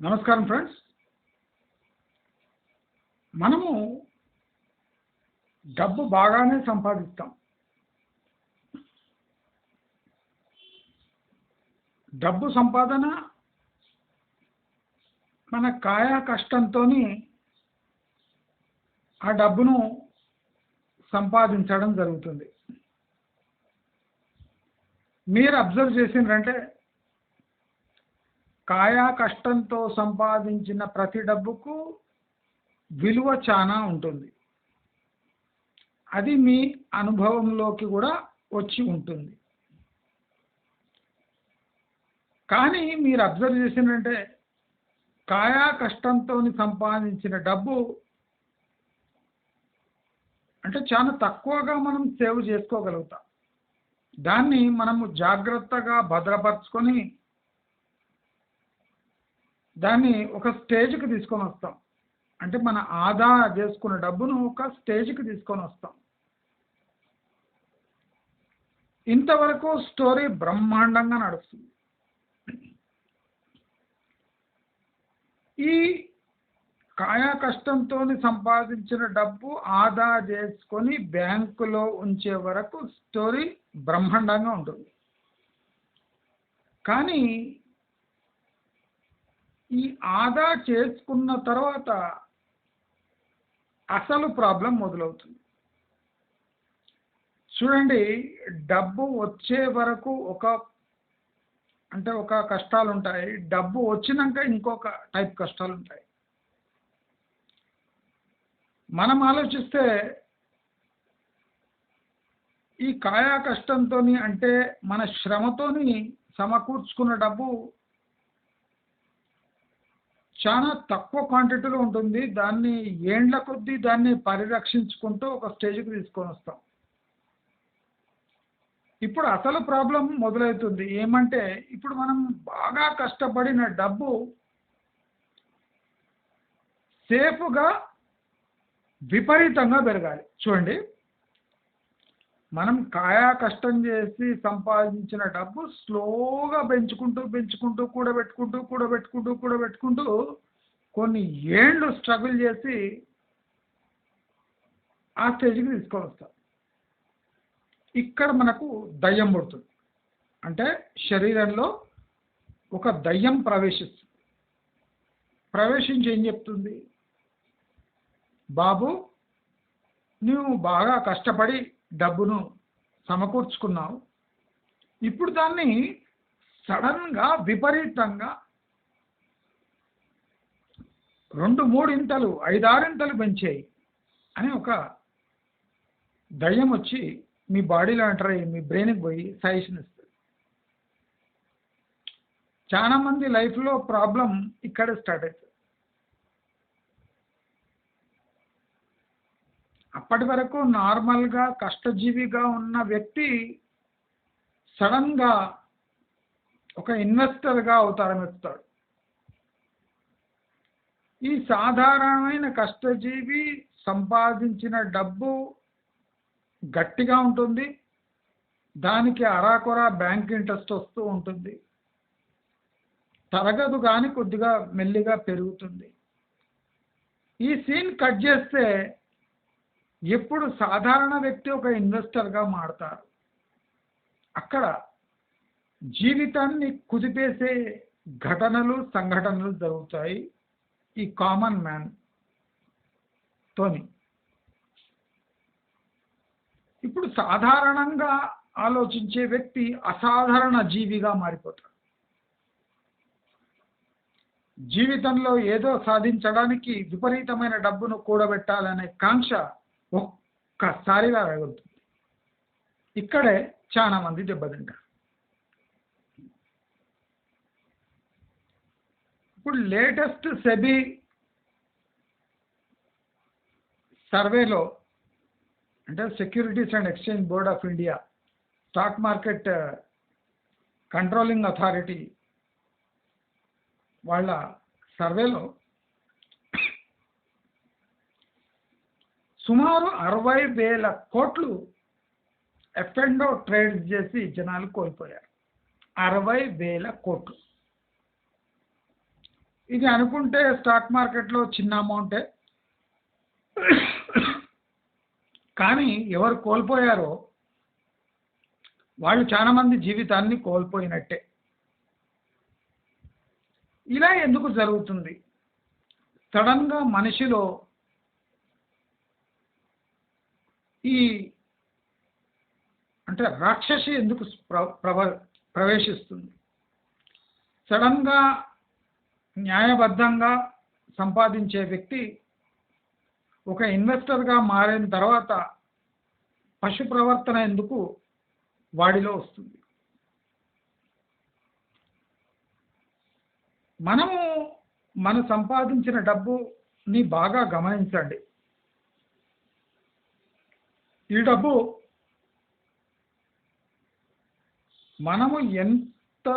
నమస్కారం ఫ్రెండ్స్. మనము డబ్బు బాగానే సంపాదిస్తాం. డబ్బు సంపాదన మన కాయ కష్టంతోని ఆ డబ్బును సంపాదించడం జరుగుతుంది. మీరు అబ్జర్వ్ చేసిండ్రంటే కాయా కష్టంతో సంపాదించిన ప్రతి డబ్బుకు విలువ చాలా ఉంటుంది. అది మీ అనుభవంలోకి కూడా వచ్చి ఉంటుంది. కానీ మీరు అబ్జర్వ్ చేసిందంటే కాయా కష్టంతో సంపాదించిన డబ్బు అంటే చాలా తక్కువగా మనం సేవ్ చేసుకోగలుగుతాం. దాన్ని మనము జాగ్రత్తగా భద్రపరచుకొని దాన్ని ఒక స్టేజ్కి తీసుకొని వస్తాం. అంటే మన ఆదా చేసుకున్న డబ్బును ఒక స్టేజ్కి తీసుకొని వస్తాం. ఇంతవరకు స్టోరీ బ్రహ్మాండంగా నడుస్తుంది. ఈ కాయా కష్టంతో సంపాదించిన డబ్బు ఆదా చేసుకొని బ్యాంకులో ఉంచే వరకు స్టోరీ బ్రహ్మాండంగా ఉంటుంది. కానీ ఈ ఆదా చేసుకున్న తర్వాత అసలు ప్రాబ్లం మొదలవుతుంది. చూడండి, డబ్బు వచ్చే వరకు ఒక కష్టాలు ఉంటాయి. డబ్బు వచ్చినాక ఇంకొక టైప్ కష్టాలు ఉంటాయి. మనం ఆలోచిస్తే ఈ కాయా కష్టంతో అంటే మన శ్రమతోని సమకూర్చుకున్న డబ్బు చాలా తక్కువ క్వాంటిటీలో ఉంటుంది. దాన్ని ఏండ్ల కొద్దీ దాన్ని పరిరక్షించుకుంటూ ఒక స్టేజ్కి తీసుకొని వస్తాం. ఇప్పుడు అసలు ప్రాబ్లం మొదలవుతుంది. ఏమంటే ఇప్పుడు మనం బాగా కష్టపడిన డబ్బు సేఫ్గా విపరీతంగా పెరగాలి. చూడండి, మనం కాయా కష్టం చేసి సంపాదించిన డబ్బు స్లోగా పెంచుకుంటూ కూడబెట్టుకుంటూ కొన్ని ఏళ్ళు స్ట్రగుల్ చేసి ఆ స్టేజ్కి తీసుకొని వస్తాం. ఇక్కడ మనకు దయ్యం పుడుతుంది. అంటే శరీరంలో ఒక దయ్యం ప్రవేశించి ఏం చెప్తుంది? బాబు, నువ్వు బాగా కష్టపడి డబ్బును సమకూర్చుకున్నావు. ఇప్పుడు దాన్ని సడన్గా విపరీతంగా 2-3 ఇంతలు 5-6 ఇంతలు పెంచేయి అని ఒక దయ్యం వచ్చి మీ బాడీలో ఎంటర్ అయ్యి మీ బ్రెయిన్కి పోయి సజెషన్ ఇస్తుంది. చాలా మంది లైఫ్లో ప్రాబ్లం ఇక్కడ స్టార్ట్ అవుతుంది. అప్పటి వరకు నార్మల్గా కష్టజీవిగా ఉన్న వ్యక్తి సడన్గా ఒక ఇన్వెస్టర్గా అవతారం ఎత్తుతాడు. ఈ సాధారణమైన కష్టజీవి సంపాదించిన డబ్బు గట్టిగా ఉంటుంది. దానికి అరాకొరా బ్యాంక్ ఇంట్రెస్ట్ వస్తూ ఉంటుంది. తరగదు కానీ కొద్దిగా మెల్లిగా పెరుగుతుంది. ఈ సీన్ కట్ చేస్తే ఎప్పుడు సాధారణ వ్యక్తి ఒక ఇన్వెస్టర్గా మారతారు. అక్కడ జీవితాన్ని కుదిపేసే సంఘటనలు జరుగుతాయి ఈ కామన్ మ్యాన్ తోని. ఇప్పుడు సాధారణంగా ఆలోచించే వ్యక్తి అసాధారణ జీవిగా మారిపోతాడు. జీవితంలో ఏదో సాధించడానికి విపరీతమైన డబ్బును కూడబెట్టాలనే కాంక్ష ఒక్కసారిగా రగులుతుంది. ఇక్కడే చాలా మంది దెబ్బతింటారు. ఇప్పుడు లేటెస్ట్ సెబీ సర్వేలో అంటే securities and exchange board of India, stock market controlling authority వాళ్ళ సర్వేలో సుమారు 60,000 కోట్లు ఎఫ్ఎండో ట్రేడ్ చేసి జనాలు కోల్పోయారు. 60,000 కోట్లు. ఇది అనుకుంటే స్టాక్ మార్కెట్లో చిన్న అమౌంటే, కానీ ఎవరు కోల్పోయారో వాళ్ళు చాలా మంది జీవితాన్ని కోల్పోయినట్టే. ఇలా ఎందుకు జరుగుతుంది? సడన్గా మనిషిలో ఈ అంటే రాక్షసి ఎందుకు ప్రవేశిస్తుంది? సడన్గా న్యాయబద్ధంగా సంపాదించే వ్యక్తి ఒక ఇన్వెస్టర్గా మారిన తర్వాత పశు ప్రవర్తన ఎందుకు వాడిలో వస్తుంది? మనము మన సంపాదించిన డబ్బుని బాగా గమనించండి. ఈ డబ్బు మనము ఎంత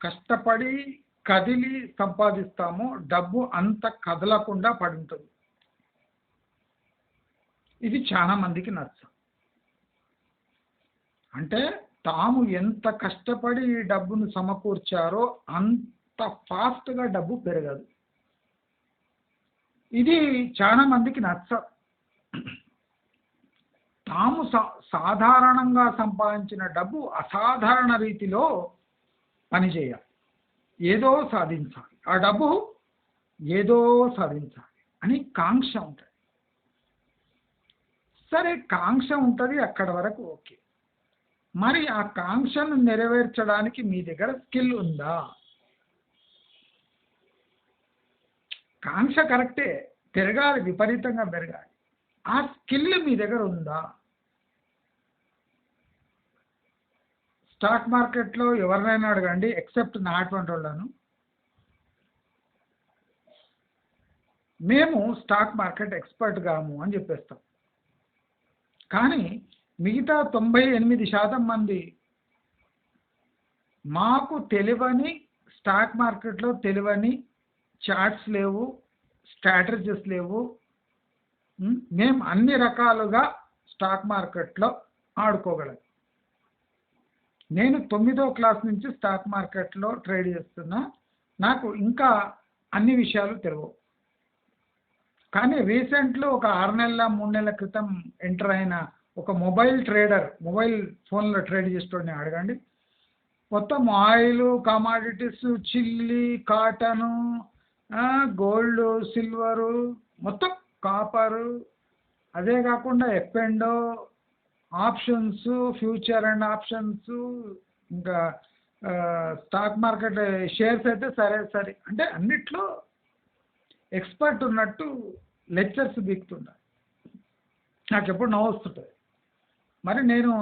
కష్టపడి కదిలి సంపాదిస్తామో డబ్బు అంత కదలకుండా పడి ఉంటుంది. ఇది చాలా మందికి నచ్చదు. అంటే తాము ఎంత కష్టపడి ఈ డబ్బును సమకూర్చారో అంత ఫాస్ట్గా డబ్బు పెరగదు. ఇది చాలా మందికి నచ్చదు. తాము సాధారణంగా సంపాదించిన డబ్బు అసాధారణ రీతిలో పనిచేయాలి, ఏదో సాధించాలి, ఆ డబ్బు ఏదో సాధించాలి అని కాంక్ష ఉంటుంది. సరే, కాంక్ష ఉంటుంది, అక్కడ వరకు ఓకే. మరి ఆ కాంక్షను నెరవేర్చడానికి మీ దగ్గర స్కిల్ ఉందా? కాంక్ష కరెక్టే, పెరగాలి, విపరీతంగా పెరగాలి. ఆ స్కిల్ మీ దగ్గర ఉందా? స్టాక్ మార్కెట్లో ఎవరినైనా అడగండి, ఎక్సెప్ట్ నా అటువంటి వాళ్ళను. మేము స్టాక్ మార్కెట్ ఎక్స్పర్ట్ కాము అని చెప్పేస్తాం. కానీ మిగతా 98% మంది మాకు తెలియని స్టాక్ మార్కెట్లో తెలియని చార్ట్స్ లేవు, స్ట్రాటజీస్ లేవు, మేము అన్ని రకాలుగా స్టాక్ మార్కెట్లో ఆడుకోగలం. నేను 9వ క్లాస్ నుంచి స్టాక్ మార్కెట్లో ట్రేడ్ చేస్తున్నా, నాకు ఇంకా అన్ని విషయాలు తెలియవు. కానీ రీసెంట్లో ఒక 6 నెలల 3 నెలల క్రితం ఎంటర్ అయిన ఒక మొబైల్ ట్రేడర్, మొబైల్ ఫోన్లో ట్రేడ్ చేసేటోడిని అడగండి, మొత్తం oil, commodities, chilli, cotton, gold, silver, మొత్తం కాపరు, అదే కాకుండా ఎఫ్ఎండో, ఆప్షన్స్, ఫ్యూచర్ అండ్ ఆప్షన్స్, ఇంకా స్టాక్ మార్కెట్ షేర్స్ అయితే సరే అంటే అన్నిట్లో ఎక్స్పర్ట్ ఉన్నట్టు లెక్చర్స్ బీక్తుంటారు. నాకు ఎప్పుడు నవ్వు వస్తుంటుంది. మరి నేను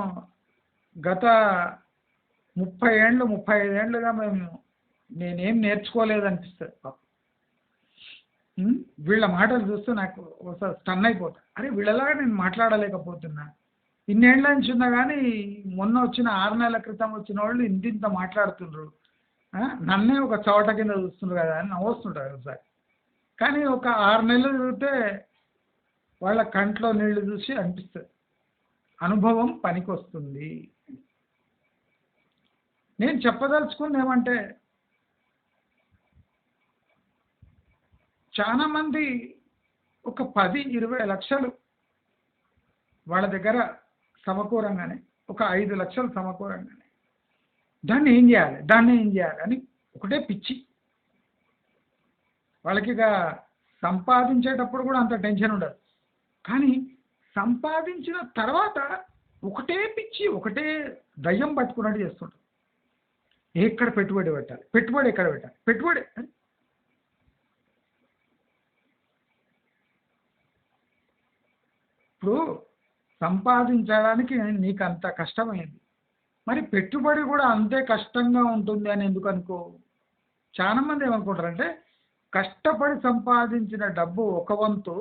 గత 35 ఏళ్ళుగా నేనేం నేర్చుకోలేదనిపిస్తుంది పాపం. వీళ్ళ మాటలు చూస్తూ నాకు ఒకసారి స్టన్ అయిపోతా. అరే, వీళ్ళలాగా నేను మాట్లాడలేకపోతున్నా. ఇన్నేళ్ల నుంచి ఉన్నా కానీ మొన్న వచ్చిన 6 నెలల క్రితం వచ్చిన వాళ్ళు ఇంత మాట్లాడుతుండ్రు, నన్నే ఒక చవట కింద చూస్తుండ్రు కదా అని నవ్వుస్తుంటారు ఒకసారి. కానీ ఒక 6 నెలలు చదివితే వాళ్ళ కంట్లో నీళ్లు చూసి అనిపిస్తుంది, అనుభవం పనికొస్తుంది. నేను చెప్పదలుచుకుంది ఏమంటే, చాలామంది ఒక 10-20 లక్షలు వాళ్ళ దగ్గర సమకూరంగానే, ఒక 5 లక్షలు సమకూరంగానే దాన్ని ఏం చేయాలి అని ఒకటే పిచ్చి. వాళ్ళకి ఇక సంపాదించేటప్పుడు కూడా అంత టెన్షన్ ఉండదు, కానీ సంపాదించిన తర్వాత ఒకటే పిచ్చి, ఒకటే దయ్యం పట్టుకున్నట్టు చేస్తుంటారు. ఎక్కడ పెట్టుబడి పెట్టాలి, ఎక్కడ పెట్టాలి, పెట్టుబడి. ఇప్పుడు సంపాదించడానికి నీకు అంత కష్టమైంది, మరి పెట్టుబడి కూడా అంతే కష్టంగా ఉంటుంది అని ఎందుకు అనుకో. చాలామంది ఏమనుకుంటారంటే, కష్టపడి సంపాదించిన డబ్బు ఒక వంతు,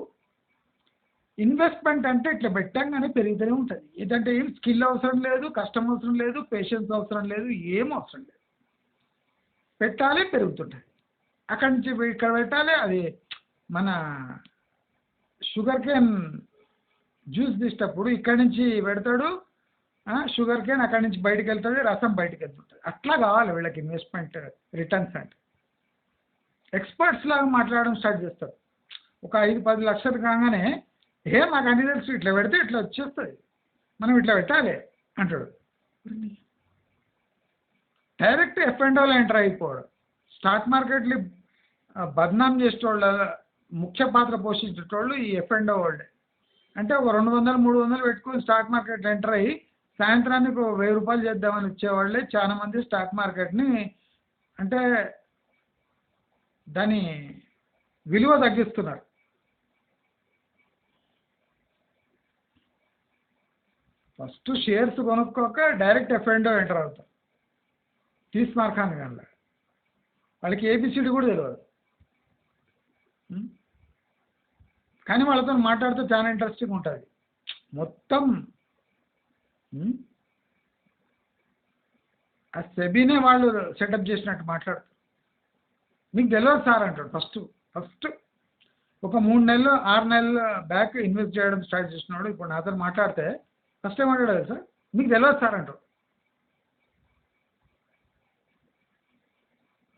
ఇన్వెస్ట్మెంట్ అంటే ఇట్లా పెట్టంగానే పెరుగుతూనే ఉంటుంది. ఏంటంటే ఏం స్కిల్ అవసరం లేదు, కష్టం అవసరం లేదు, పేషెన్స్ అవసరం లేదు, ఏం అవసరం లేదు, పెట్టాలి, పెరుగుతుంటుంది. అక్కడి నుంచి ఇక్కడ పెట్టాలి. అది మన షుగర్ కేన్ జ్యూస్ తీసేటప్పుడు ఇక్కడి నుంచి పెడతాడు, షుగర్ కేన్ అక్కడి నుంచి బయటకు వెళ్తుంది, రసం బయటకు వెళ్తుంటుంది. అట్లా కావాలి వీళ్ళకి ఇన్వెస్ట్మెంట్ రిటర్న్స్ అంటే. ఎక్స్పర్ట్స్ లాగా మాట్లాడడం స్టార్ట్ చేస్తారు. ఒక 5-10 లక్షలు కాగానే నాకు అన్ని తెలుసు, ఇట్లా పెడితే ఇట్లా వచ్చేస్తుంది, మనం ఇట్లా పెట్టాలి అంటాడు. డైరెక్ట్ F&Oలో ఎంటర్ అయిపోవడం. స్టాక్ మార్కెట్లు బద్నాం చేసేటోళ్ళ ముఖ్య పాత్ర పోషించేటోళ్ళు ఈ F&O వాళ్ళే. అంటే ఒక 200-300 పెట్టుకొని స్టాక్ మార్కెట్ ఎంటర్ అయ్యి సాయంత్రానికి ఒక 1000 రూపాయలు చేద్దామని వచ్చేవాళ్ళే చాలా మంది స్టాక్ మార్కెట్ని అంటే దాని విలువ తగ్గిస్తున్నారు. ఫస్ట్ షేర్స్ కొనుక్కోక డైరెక్ట్ F&O ఎంటర్ అవుతారు. తీస్మార్ ఖాన్ గాన్లా వాళ్ళకి ఏబిసిడి కూడా తెలియదు. కానీ వాళ్ళతో మాట్లాడితే చాలా ఇంట్రెస్టింగ్ ఉంటుంది. మొత్తం ఆ సెబీనే వాళ్ళు సెటప్ చేసినట్టు మాట్లాడతారు. మీకు తెలియదు సార్ అంటాడు. ఫస్ట్ ఒక 3 నెలలు 6 నెలల బ్యాక్ ఇన్వెస్ట్ చేయడం స్టార్ట్ చేసినాడు. ఇప్పుడు నాతో మాట్లాడితే ఫస్ట్ ఏమంటాడు సార్, మీకు తెలియదు సార్ అంటాడు.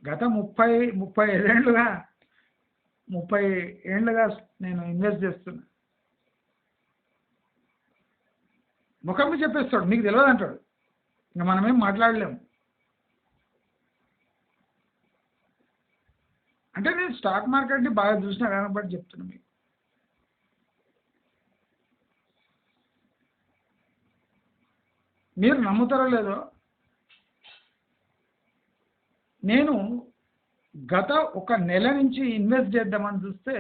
గత 35 ఏళ్ళుగా నేను ఇన్వెస్ట్ చేస్తున్నా. ముఖం మీద చెప్పేస్తాడు, మీకు తెలియదు అంటాడు. ఇంకా మనమేం మాట్లాడలేము. అంటే నేను స్టాక్ మార్కెట్ని బాగా చూసినా కాబట్టి చెప్తున్నా మీకు. మీరు నమ్ముతారో లేదో, నేను గత ఒక నెల నుంచి ఇన్వెస్ట్ చేద్దామని చూస్తే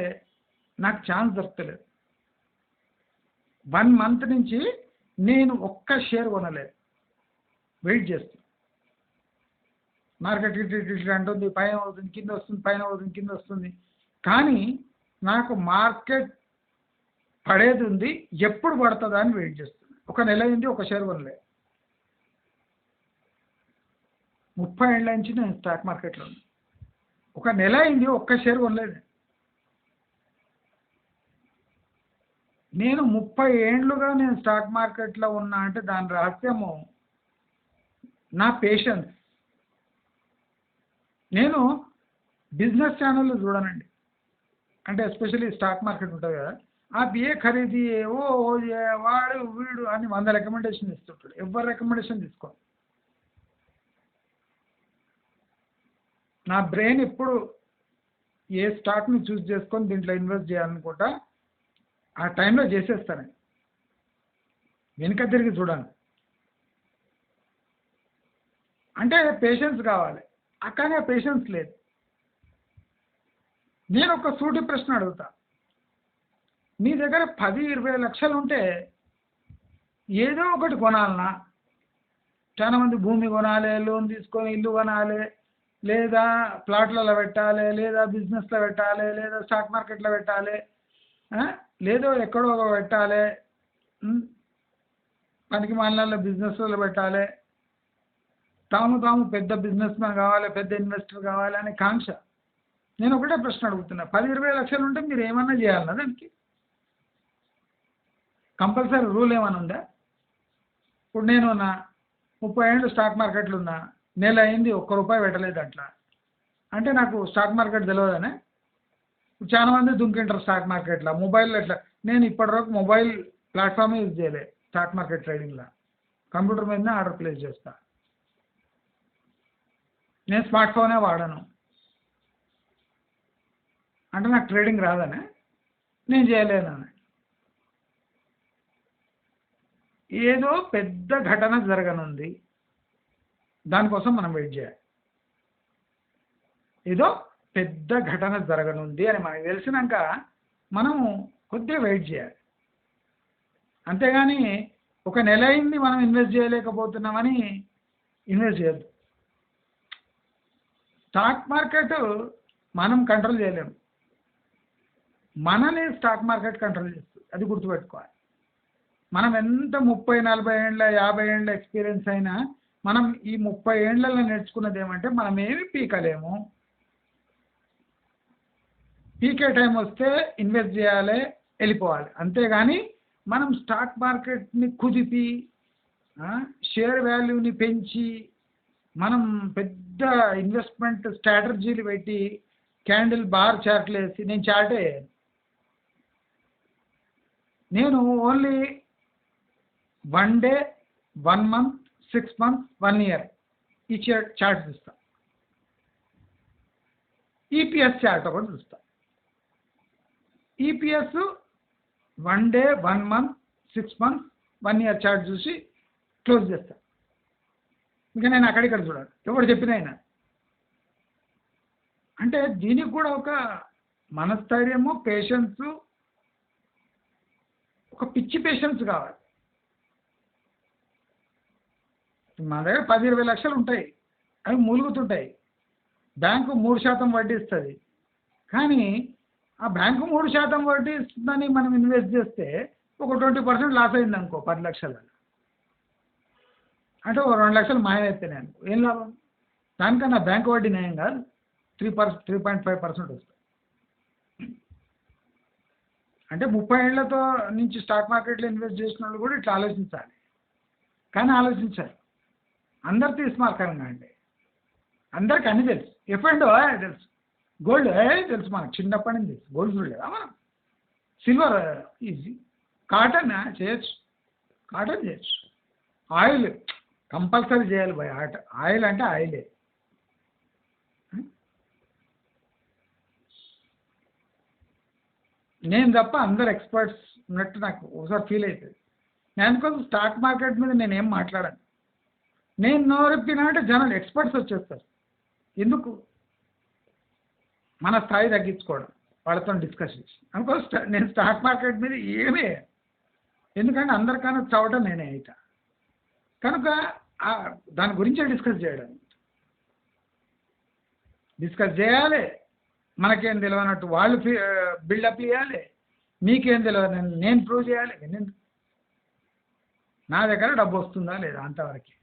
నాకు ఛాన్స్ దొరకలేదు. 1 మంత్ నుంచి నేను ఒక్క షేర్ కొనలేదు. వెయిట్ చేస్తాను. మార్కెట్ ఇట్లా అంటుంది, పైన అవుతుంది, కింద వస్తుంది, పైన అవుతుంది, కింద వస్తుంది. కానీ నాకు మార్కెట్ పడేది ఉంది, ఎప్పుడు పడుతుందా అని వెయిట్ చేస్తుంది. ఒక నెల అయింది, ఒక షేర్ కొనలేదు. 30 ఏళ్ళ నుంచి నేను స్టాక్ మార్కెట్లో ఉన్నా. ఒక నెల అయింది, ఒక్క షేర్ కొనలేదు. నేను 30 ఏళ్ళుగా నేను స్టాక్ మార్కెట్లో ఉన్నా అంటే దాని రహస్యము నా పేషెన్స్. నేను బిజినెస్ ఛానళ్ళు చూడనండి. అంటే ఎస్పెషల్లీ స్టాక్ మార్కెట్ ఉంటుంది కదా, आप ये खरीदिए वो వాడు వీడు అని 100 రికమెండేషన్ ఇస్తుంటాడు. ఎవరు రికమెండేషన్ తీసుకో. నా బ్రెయిన్ ఎప్పుడు ఏ స్టాక్ని చూస్ చేసుకొని దీంట్లో ఇన్వెస్ట్ చేయాలనుకుంటా ఆ టైంలో చేసేస్తాను. వెనుక తిరిగి చూడాలి. అంటే పేషెన్స్ కావాలి. కానీ ఆ పేషెన్స్ లేదు. నేను ఒక సూటి ప్రశ్న అడుగుతా, మీ దగ్గర 10-20 లక్షలు ఉంటే ఏదో ఒకటి కొనాలనా? చాలా మంది భూమి కొనాలి, లోన్ తీసుకొని ఇల్లు కొనాలి, లేదా ప్లాట్లలో పెట్టాలి, లేదా బిజినెస్లో పెట్టాలి, లేదా స్టాక్ మార్కెట్లో పెట్టాలి, లేదో ఎక్కడో పెట్టాలి, పనికి మాలిన బిజినెస్లలో పెట్టాలి, తాము పెద్ద బిజినెస్ మ్యాన్ కావాలి, పెద్ద ఇన్వెస్టర్ కావాలి అనే కాంక్ష. నేను ఒకటే ప్రశ్న అడుగుతున్నా, 10-20 లక్షలు ఉంటే మీరు ఏమన్నా చేయాలన్నా దానికి? కంపల్సరీ రూల్ ఏమైనా ఉందా? ఇప్పుడు నేను నా 30 ఏళ్ళు స్టాక్ మార్కెట్లో ఉన్నా, నెల అయింది, ₹1 పెట్టలేదు అట్లా అంటే నాకు స్టాక్ మార్కెట్ తెలియదనే? చాలా మంది దుంకింటారు స్టాక్ మార్కెట్లో, మొబైల్లో ఎట్లా. నేను ఇప్పటివరకు మొబైల్ ప్లాట్ఫామే యూజ్ చేయలే స్టాక్ మార్కెట్ ట్రేడింగ్లో. కంప్యూటర్ మీదనే ఆర్డర్ ప్లేస్ చేస్తా. నేను స్మార్ట్ ఫోనే వాడను. అంటే నాకు ట్రేడింగ్ రాదనే? నేను చేయలేనని. ఏదో పెద్ద ఘటన జరగనుంది, దానికోసం మనం వెయిట్ చేయాలి. ఏదో పెద్ద ఘటన జరగనుంది అని మనకు తెలిసినాక మనము కొద్దిగా వెయిట్ చేయాలి. అంతేగాని ఒక నెల అయింది మనం ఇన్వెస్ట్ చేయలేకపోతున్నామని ఇన్వెస్ట్ చేయొద్దు. స్టాక్ మార్కెట్ మనం కంట్రోల్ చేయలేము, మననే స్టాక్ మార్కెట్ కంట్రోల్ చేస్తుంది. అది గుర్తుపెట్టుకోవాలి. మనం ఎంత 30-40 ఏళ్ళ 50 ఏళ్ళ ఎక్స్పీరియన్స్ అయినా మనం ఈ 30 ఏళ్లలో నేర్చుకున్నది ఏమంటే మనం ఏమి పీకలేము. పీకే టైం వస్తే ఇన్వెస్ట్ చేయాలి, వెళ్ళిపోవాలి. అంతేగాని మనం స్టాక్ మార్కెట్ని కుదిపి షేర్ వాల్యూని పెంచి మనం పెద్ద ఇన్వెస్ట్మెంట్ స్ట్రాటజీలు పెట్టి క్యాండిల్ బార్ చార్ట్లు వేసి నేను చార్టే వేయను. నేను only 1 day 1 month 6 months 1 year ఈ చార్ట్ చూస్తా. ఈపీఎస్ చార్ట్ ఒకటి చూస్తా. EPS 1 day 1 month 6 months 1 year chart చూసి క్లోజ్ చేస్తా. ఇంకా నేను అక్కడిక్కడ చూడాలి ఎవరు చెప్పిన అయినా. అంటే దీనికి కూడా ఒక మనస్థైర్యము, పేషెన్స్, ఒక పిచ్చి పేషెన్స్ కావాలి. మా దగ్గర 10-20 లక్షలు ఉంటాయి, అవి మూలుగుతుంటాయి. బ్యాంకు 3% వడ్డీ ఇస్తుంది. కానీ ఆ బ్యాంకు 3% వడ్డీ ఇస్తుందని మనం ఇన్వెస్ట్ చేస్తే ఒక 20% లాస్ అయింది అనుకో 10 లక్షల, అంటే ఒక 2 లక్షలు మాయమైపోయినాయి అనుకో, ఏం లాభం? దానికన్నా బ్యాంకు వడ్డీ నయం కాదు. 3.5% వస్తుంది. అంటే 30 ఏళ్లతో నుంచి స్టాక్ మార్కెట్లో ఇన్వెస్ట్ చేసిన వాళ్ళు కూడా ఇట్లా ఆలోచించాలి. కానీ ఆలోచించారు. అందరు తీసుమార్కరంగా అండి. అందరికి అన్నీ తెలుసు. ఎఫ్ఎండో తెలుసు, గోల్డ్ తెలుసు, మనకు చిన్నప్పటి నుంచి తెలుసు. గోల్డ్ చూడలేదా మనం? Silver easy. కాటన్ చేయొచ్చు, కాటన్ చేయొచ్చు. ఆయిల్ కంపల్సరీ చేయాలి భయ. ఆయిల్ అంటే ఆయిలే. నేను తప్ప అందరు ఎక్స్పర్ట్స్ ఉన్నట్టు నాకు ఒకసారి ఫీల్ అవుతుంది. నేను అందుకోసం స్టాక్ మార్కెట్ మీద నేను ఏం మాట్లాడాను. నేను నోరెప్పినా అంటే జనాలు ఎక్స్పర్ట్స్ వచ్చేస్తారు. ఎందుకు? మన స్థాయి తగ్గించుకోవడం, వాళ్ళతో డిస్కషన్ అనుకో. నేను స్టాక్ మార్కెట్ మీద ఏమే, ఎందుకంటే అందరికన్నా చదవటం నేనే అవుతా కనుక దాని గురించే డిస్కస్ చేయడం. డిస్కస్ చేయాలి. మనకేం తెలియనట్టు వాళ్ళు బిల్డప్ ఇవ్వాలి. మీకేం తెలియదు నేను ప్రూవ్ చేయాలి. నా దగ్గర డబ్బు వస్తుందా లేదా అంతవరకు.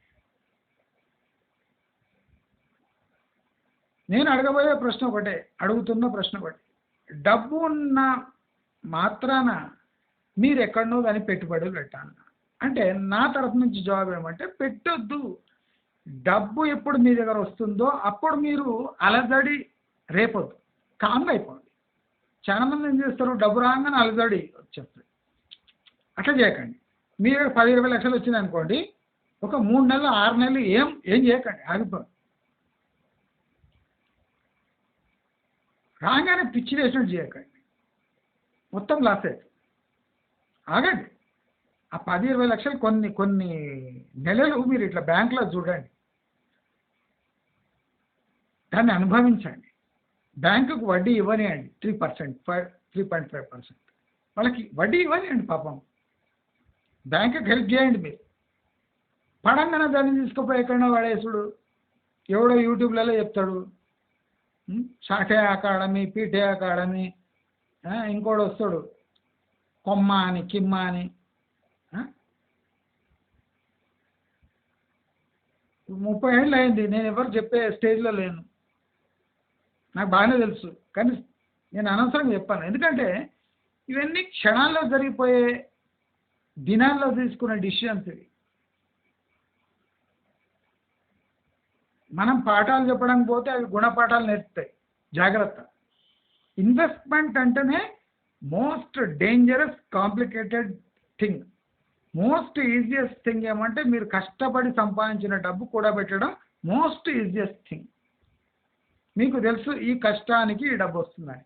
నేను అడగబోయే ప్రశ్న ఒకటే, అడుగుతున్న ప్రశ్న ఒకటి. డబ్బు ఉన్న మాత్రాన మీరు ఎక్కడనో దాన్ని పెట్టుబడులు పెట్టాలి అంటే నా తరఫు నుంచి జవాబు ఏమంటే పెట్టొద్దు. డబ్బు ఎప్పుడు మీ దగ్గర వస్తుందో అప్పుడు మీరు అలజడి రేపొద్దు, కామ్గా అయిపోండి. చాలామంది ఏం చేస్తారు, డబ్బు రాగానే అలజడి వచ్చేస్తుంది. అట్లా చేయకండి. మీ దగ్గర 10-20 లక్షలు వచ్చింది అనుకోండి, ఒక 3 నెలలు 6 నెలలు ఏం చేయకండి, ఆగిపోండి. రాగానే పిచ్చి వేసినట్టు చేయకండి, మొత్తం లాస్ అవుతుంది. ఆగండి. ఆ 10-20 లక్షలు కొన్ని నెలలు మీరు ఇట్లా బ్యాంకులో చూడండి, దాన్ని అనుభవించండి. బ్యాంకుకు వడ్డీ ఇవ్వనియండి 3%, 3.5%. వాళ్ళకి వడ్డీ ఇవ్వనియండి పాపం. బ్యాంకుకి హెల్ప్ చేయండి. మీరు పడంగానే దాన్ని తీసుకుపోయి ఎక్కడైనా వాడేసుడు. ఎవడో యూట్యూబ్లలో చెప్తాడు, షాటే అకాడమీ, పీటే అకాడమీ, ఇంకోటి వస్తాడు కొమ్మ అని, కిమ్మ అని. 30 ఏళ్ళు అయింది, నేను ఎవరు చెప్పే స్టేజ్లో లేను. నాకు బాగానే తెలుసు, కానీ నేను అనవసరంగా చెప్పాను. ఎందుకంటే ఇవన్నీ క్షణాల్లో జరిగిపోయే, దినాల్లో తీసుకునే డిసిషన్స్ ఇవి. మనం పాఠాలు చెప్పడానికి పోతే అవి గుణపాఠాలు నేర్పుతాయి. జాగ్రత్త. ఇన్వెస్ట్మెంట్ అంటేనే most dangerous complicated thing. Most easiest thing ఏమంటే మీరు కష్టపడి సంపాదించిన డబ్బు కూడబెట్టడం మోస్ట్ ఈజియెస్ట్ థింగ్. మీకు తెలుసు ఈ కష్టానికి ఈ డబ్బు వస్తుందని,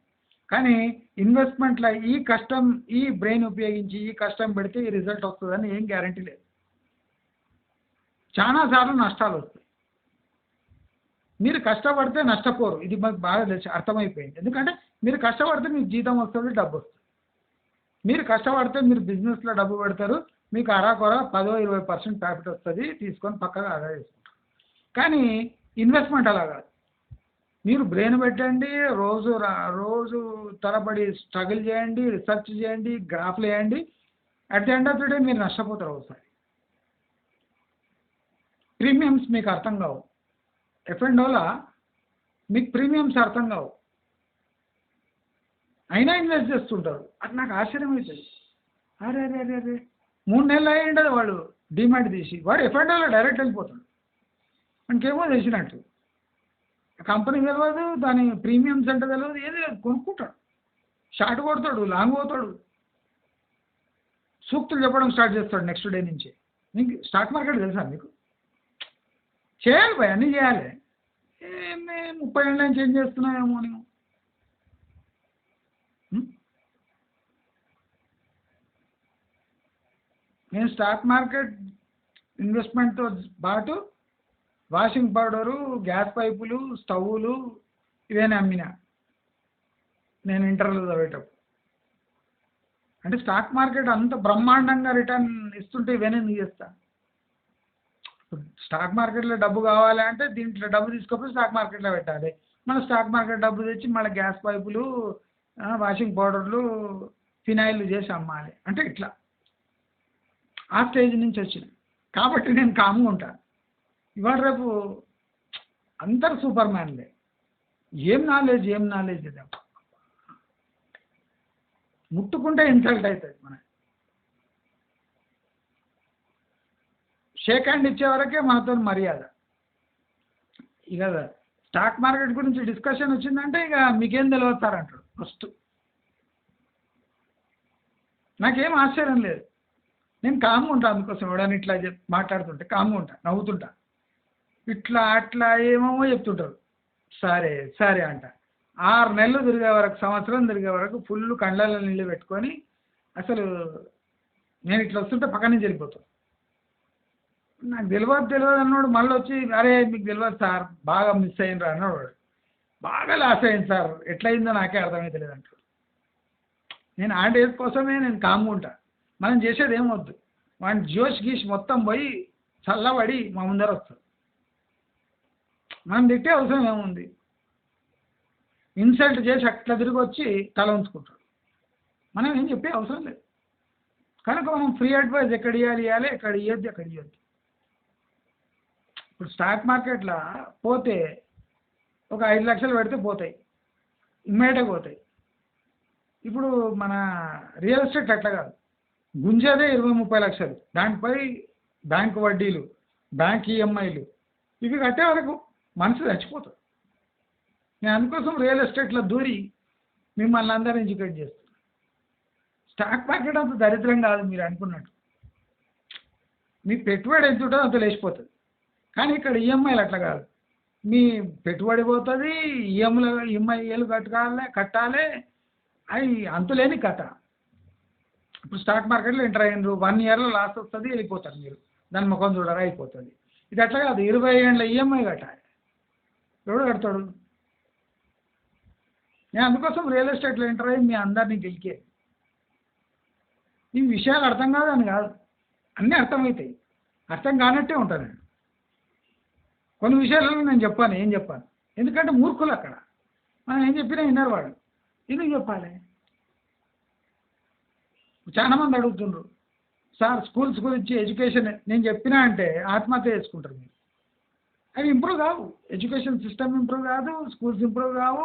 కానీ ఇన్వెస్ట్మెంట్లో ఈ కష్టం, ఈ బ్రెయిన్ ఉపయోగించి ఈ కష్టం పెడితే ఈ రిజల్ట్ వస్తుందని ఏం గ్యారంటీ లేదు. చాలాసార్లు నష్టాలు వస్తాయి. మీరు కష్టపడితే నష్టపోరు, ఇది మాకు బాగా తెలిసి అర్థమైపోయింది. ఎందుకంటే మీరు కష్టపడితే మీకు జీతం వస్తుంది, డబ్బు వస్తుంది. మీరు కష్టపడితే మీరు బిజినెస్లో డబ్బు పెడతారు, మీకు అరాకొర 10-20% ప్రాఫిట్ వస్తుంది, తీసుకొని పక్కగా ఆదా చేసుకుంటారు. కానీ ఇన్వెస్ట్మెంట్ అలా కాదు. మీరు బ్రెయిన్ పెట్టండి, రోజు తరబడి స్ట్రగుల్ చేయండి, రీసెర్చ్ చేయండి, గ్రాఫ్లు వేయండి. At the end of the day మీరు నష్టపోతారు ఒకసారి. ప్రీమియమ్స్ మీకు అర్థం కావు. ఎఫ్ఎండోలా మీకు ప్రీమియమ్స్ అర్థం కావు, అయినా ఇన్వెస్ట్ చేస్తుంటారు. అది నాకు ఆశ్చర్యం అవుతుంది. అరే 3 నెలలు అయ్యిండదు వాడు డిమాట్ తీసి, వాడు ఎఫ్ఎండోలో డైరెక్ట్ వెళ్ళిపోతాడు, మనకేమో తెలిసినట్టు. కంపెనీ తెలియదు, దాని ప్రీమియమ్స్ అంటే తెలియదు, ఏది లేదు, కొనుక్కుంటాడు, షార్ట్ కొడతాడు, లాంగ్ పోతాడు, సూక్తులు చెప్పడం స్టార్ట్ చేస్తాడు నెక్స్ట్ డే నుంచి. మీకు స్టాక్ మార్కెట్ తెలుసా మీకు? చేయాలి భయ్, అన్నీ చేయాలి. ఏమే 30 ఏళ్ళ నుంచి ఏం చేస్తున్నావేమో నేను. నేను స్టాక్ మార్కెట్ ఇన్వెస్ట్మెంట్తో పాటు వాషింగ్ పౌడరు, గ్యాస్ పైపులు, స్టవ్లు ఇవేనే అమ్మినా నేను ఇంటర్వ్యూలో చదివేటప్పుడు. అంటే స్టాక్ మార్కెట్ అంత బ్రహ్మాండంగా రిటర్న్ ఇస్తుంటే ఇవన్నీ ఎందుకు చేస్తా? స్టాక్ మార్కెట్లో డబ్బు కావాలి అంటే దీంట్లో డబ్బు తీసుకపోయి స్టాక్ మార్కెట్లో పెట్టాలి. మన స్టాక్ మార్కెట్ డబ్బు తెచ్చి మళ్ళీ గ్యాస్ పైపులు, వాషింగ్ పౌడర్లు, ఫినాయిల్ చేసి అమ్మాలి. అంటే ఇట్లా ఆ స్టేజ్ నుంచి వచ్చిన కాబట్టి నేను కామ్గా ఉంటాను. ఇవాళ రేపు అందరు సూపర్ మ్యాన్లే. ఏం నాలెడ్జ్ ఇది ముట్టుకుంటే ఇన్సల్ట్ అవుతుంది. మన షేక్ హ్యాండ్ ఇచ్చే వరకే మనతో మర్యాద. ఇక స్టాక్ మార్కెట్ గురించి డిస్కషన్ వచ్చిందంటే ఇక మీకేం తెలియదు సార్ అంటాడు ఫస్ట్. నాకేం ఆశ్చర్యం లేదు, నేను కామ్గా ఉంటాను. అందుకోసం ఎవడని ఇట్లా మాట్లాడుతుంటే కామ్గా ఉంటా, నవ్వుతుంటా. ఇట్లా అట్లా ఏమేమో చెప్తుంటారు, సరే సరే అంట. 6 నెలలు తిరిగే వరకు, సంవత్సరం తిరిగే వరకు ఫుల్ కండ్లలో నీళ్ళు పెట్టుకొని అసలు నేను ఇట్లా వస్తుంటే పక్క నుంచి వెళ్ళిపోతాను. నాకు తెలియదు అన్నాడు. మళ్ళీ వచ్చి అరే మీకు తెలియదు సార్, బాగా మిస్ అయ్యిండ్రా అన్నాడు. బాగా లాస్ అయింది సార్, ఎట్లయిందో నాకే అర్థమైతలేదు అంటాడు. నేను ఆ డేస్ కోసమే నేను కామ్గా ఉంటా. మనం చేసేది ఏమొద్దు, వాడిని జోష్ గీష్ మొత్తం పోయి చల్లబడి మా ముందర వస్తాడు. మనం తిట్టే అవసరం ఏముంది? ఇన్సల్ట్ చేసి అట్లా తిరిగి వచ్చి తల ఉంచుకుంటాడు. మనం ఏం చెప్పే అవసరం లేదు. కనుక మనం ఫ్రీ అడ్వైస్ ఎక్కడ ఇవ్వాలి, ఎక్కడ ఇవ్వద్దు, ఎక్కడ ఇవ్వద్దు. ఇప్పుడు స్టాక్ మార్కెట్లో పోతే ఒక 5 లక్షలు పెడితే పోతాయి, ఇమ్మీడియట్గా పోతాయి. ఇప్పుడు మన రియల్ ఎస్టేట్ అట్లా కాదు, గుంజేదే 20-30 లక్షలు, దానిపై బ్యాంకు వడ్డీలు, బ్యాంక్ ఈఎంఐలు ఇవి కట్టే వరకు మనసు చచ్చిపోతుంది. నేను అందుకోసం రియల్ ఎస్టేట్లో దూరి మిమ్మల్ని అందరూ ఎడ్యుకేట్ చేస్తాను. స్టాక్ మార్కెట్ అంత దరిద్రం కాదు మీరు అనుకున్నట్టు. మీ పెట్టుబడి ఎంత ఉంటుందో అంత లేచిపోతుంది. కానీ ఇక్కడ ఈఎంఐలు అట్లా కాదు, మీ పెట్టుబడి పోతుంది, ఈఎంఐలు కట్టాలి, అవి అంతులేని కథ. ఇప్పుడు స్టాక్ మార్కెట్లో ఎంటర్ అయ్యారు, 1 ఇయర్లో లాస్ వస్తుంది, వెళ్ళిపోతారు మీరు, దాని ముఖం చూడరా అయిపోతుంది. ఇది అట్లా కాదు, 20 ఏళ్ళ ఈఎంఐ కట్టాలి. ఎవడు కడతాడు? నేను అందుకోసం రియల్ ఎస్టేట్లో ఎంటర్ అయ్యి మీ అందరినీ గెలికే. ఈ విషయాలు అర్థం కాదని కాదు, అన్నీ అర్థమవుతాయి, అర్థం కానట్టే ఉంటాను నేను. కొన్ని విషయాలలో నేను చెప్పాను, ఏం చెప్పాను, ఎందుకంటే మూర్ఖులు అక్కడ. మనం ఏం చెప్పినా విన్నారు వాళ్ళు, ఎందుకు చెప్పాలి? చాలామంది అడుగుతుండ్రు సార్ స్కూల్స్ గురించి, ఎడ్యుకేషన్ నేను చెప్పినా అంటే ఆత్మహత్య చేసుకుంటారు మీరు. అవి ఇంప్రూవ్ కావు, ఎడ్యుకేషన్ సిస్టమ్ ఇంప్రూవ్ కాదు, స్కూల్స్ ఇంప్రూవ్ కావు,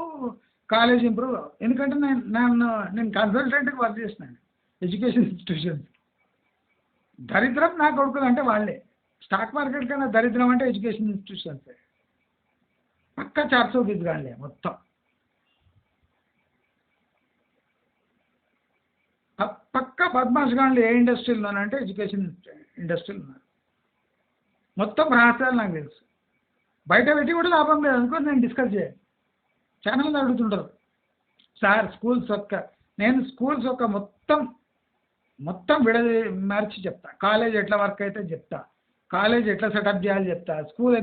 కాలేజ్ ఇంప్రూవ్ కావు. ఎందుకంటే నేను కన్సల్టెంట్కి వర్క్ చేసినాను ఎడ్యుకేషన్ ఇన్స్టిట్యూషన్స్. దరిద్రం నా కొడుకులు అంటే వాళ్ళే. స్టాక్ మార్కెట్ కన్నా దరిద్రం అంటే ఎడ్యుకేషన్ ఇన్స్టిట్యూషన్సే. పక్క 400 గిద్దుగానే మొత్తం. పక్క బద్మాష్ గాండ్లు ఏ ఇండస్ట్రీలోనంటే ఎడ్యుకేషన్ ఇండస్ట్రీలో ఉన్నారు. మొత్తం రహస్యాలు నాకు తెలుసు, బయట పెట్టి కూడా లాభం లేదు అనుకో. నేను డిస్కస్ చేయాలి, చాలా మంది అడుగుతుంటారు సార్ స్కూల్స్ నేను స్కూల్స్ మొత్తం మార్చి చెప్తా. కాలేజ్ ఎట్లా వర్క్ అయితే చెప్తా, కాలేజ్ ఎట్లా సెటప్ చేయాలి చెప్తా, స్కూల్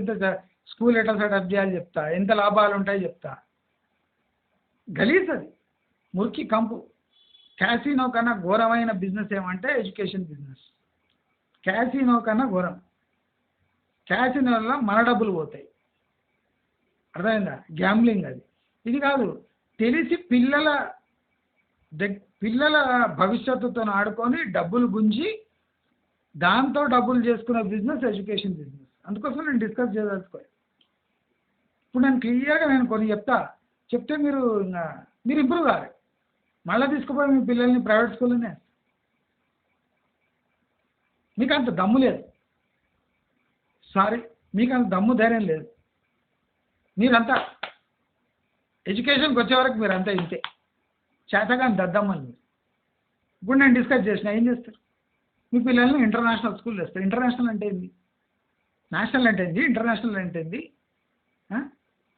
ఎట్లా సెటప్ చేయాలి చెప్తా, ఎంత లాభాలు ఉంటాయి చెప్తా. గలీజ్ అది, మురికి కంపు. క్యాసినో కన్నా ఘోరమైన బిజినెస్ ఏమంటే ఎడ్యుకేషన్ బిజినెస్. క్యాసినో కన్నా ఘోరం. క్యాసినోలో మన డబ్బులు పోతాయి, అర్థమైందా? గ్యాంబ్లింగ్ అది. ఇది కాదు, తెలిసి పిల్లల భవిష్యత్తుతో ఆడుకొని డబ్బులు గుంజి దాంతో డబ్బులు చేసుకునే బిజినెస్ ఎడ్యుకేషన్ బిజినెస్. అందుకోసం నేను డిస్కస్ చేయదలుచుకోవాలి. ఇప్పుడు నేను క్లియర్గా కొన్ని చెప్తే మీరు ఇంప్రూవ్ కావాలి. మళ్ళీ తీసుకుపోయి మీ పిల్లల్ని ప్రైవేట్ స్కూల్లోనే. మీకు అంత దమ్ము లేదు, సారీ, మీకు అంత దమ్ము ధైర్యం లేదు. మీరంతా ఎడ్యుకేషన్కి వచ్చే వరకు మీరంతా ఇంతే, చేతగాని దద్దమ్మని మీరు. ఇప్పుడు నేను డిస్కస్ చేసిన ఏం చేస్తారు, మీ పిల్లల్ని ఇంటర్నేషనల్ స్కూల్ వేస్తారు. ఇంటర్నేషనల్ అంటే ఏంది, నేషనల్ అంటే ఏంది, ఇంటర్నేషనల్ అంటే ఏంది,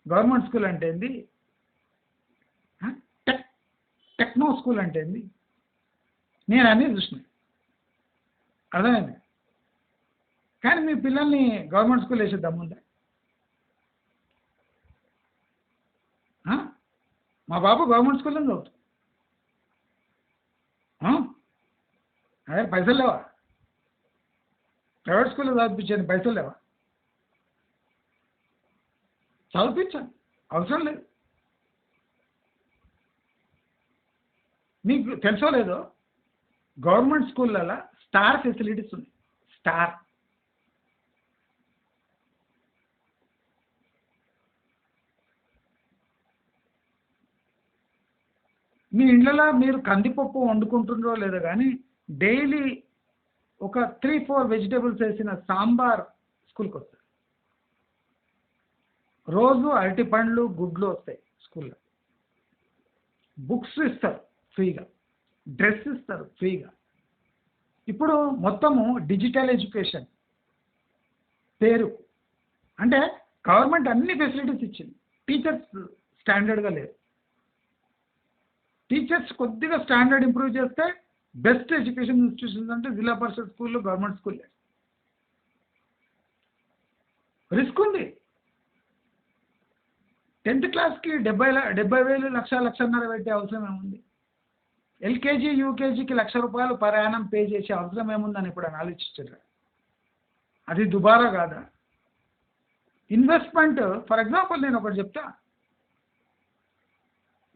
గవర్నమెంట్ స్కూల్ అంటే ఏంది, టెక్ టెక్నో స్కూల్ అంటే ఏంది, నేను అన్నీ చూసిన, అర్థమైంది. కానీ మీ పిల్లల్ని గవర్నమెంట్ స్కూల్ వేసే దమ్ముందా? మా బాబు గవర్నమెంట్ స్కూల్లో చదువుతాడు. అదే పైసలు లేవా? ప్రైవేట్ స్కూల్లో చదివించాను, పైసలు లేవా? చదివించాను, అవసరం లేదు. మీకు తెలుసో లేదో, గవర్నమెంట్ స్కూళ్ళలో స్టార్ ఫెసిలిటీస్ ఉన్నాయి. స్టార్ మీ ఇండ్లలో మీరు కందిపప్పు వండుకుంటుండ్రో లేదో కానీ డైలీ ఒక 3-4 వెజిటేబుల్స్ వేసిన సాంబార్ స్కూల్కి వస్తుంది. రోజు అరటి పండ్లు గుడ్లు వస్తాయి స్కూల్లో. బుక్స్ ఇస్తారు ఫ్రీగా, డ్రెస్ ఇస్తారు ఫ్రీగా. ఇప్పుడు మొత్తము డిజిటల్ ఎడ్యుకేషన్ పేరు అంటే గవర్నమెంట్ అన్ని ఫెసిలిటీస్ ఇచ్చింది. టీచర్స్ స్టాండర్డ్గా లేరు. టీచర్స్ కొద్దిగా స్టాండర్డ్ ఇంప్రూవ్ చేస్తే బెస్ట్ ఎడ్యుకేషన్ ఇన్స్టిట్యూషన్స్ అంటే జిల్లా పరిషత్ స్కూళ్ళు, గవర్నమెంట్ స్కూల్లే. రిస్క్ ఉంది. 10th క్లాస్కి 70,000 1,00,000 పెట్టే అవసరం ఏముంది? ఎల్కేజీ యూకేజీకి ₹1,00,000 పర్ యానం పే చేసే అవసరం ఏముందని ఇప్పుడు ఆలోచించారు. అది దుబారా కాదా? ఇన్వెస్ట్మెంట్. ఫర్ ఎగ్జాంపుల్ నేను ఒకటి చెప్తా.